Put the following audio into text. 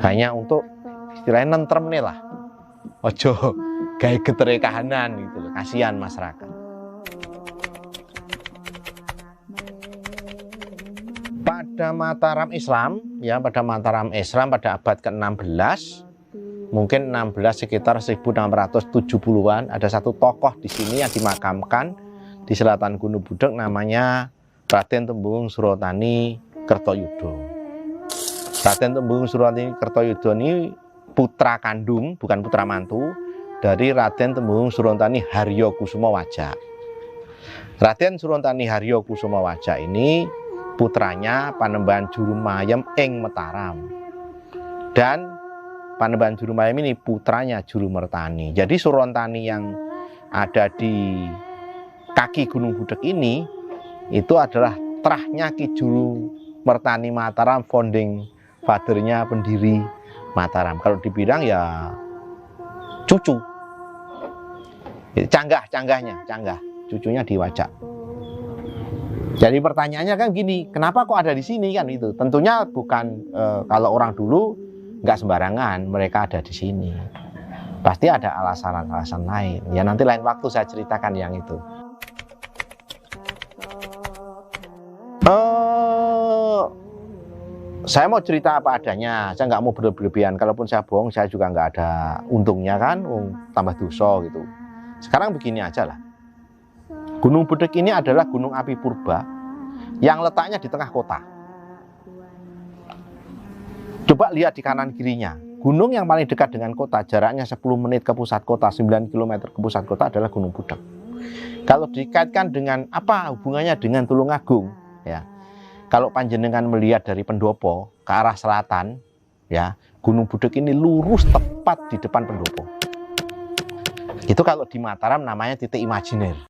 hanya untuk istilahnya nentrem nih lah, ojo gaya getere kahanan gitu loh, kasihan masyarakat. Pada Mataram Islam ya, pada Mataram Islam pada abad ke-16, mungkin 16 sekitar 1670-an, ada satu tokoh di sini yang dimakamkan di selatan Gunung Budak, namanya Raden Temenggung Surotani Kertoyudo. Raden Temenggung Surotani Kertoyudo ini putra kandung, bukan putra mantu, dari Raden Temenggung Surotani Haryokusumawaja. Raden Surotani Haryokusumawaja ini putranya Panembahan Jurumayem ing Mataram, dan Panembahan Jurumayem ini putranya Jurumertani. Jadi Surontani yang ada di kaki Gunung Budak ini itu adalah terahnya Ki Jurumertani Mataram, founding fathernya, pendiri Mataram. Kalau dibilang ya cucu, canggah, cucunya diwajak. Jadi pertanyaannya kan gini, kenapa kok ada di sini kan itu? Tentunya bukan kalau orang dulu nggak sembarangan mereka ada di sini. Pasti ada alasan-alasan lain. Ya nanti lain waktu saya ceritakan yang itu. Saya mau cerita apa adanya, saya nggak mau berlebihan. Kalaupun saya bohong, saya juga nggak ada untungnya kan, tambah dosa gitu. Sekarang begini aja lah. Gunung Budak ini adalah gunung api purba yang letaknya di tengah kota. Coba lihat di kanan kirinya. Gunung yang paling dekat dengan kota, jaraknya 10 menit ke pusat kota, 9 km ke pusat kota adalah Gunung Budak. Kalau dikaitkan dengan apa hubungannya dengan Tulungagung, ya. Kalau panjenengan melihat dari Pendopo ke arah selatan, ya, Gunung Budak ini lurus tepat di depan Pendopo. Itu kalau di Mataram namanya titik imajiner.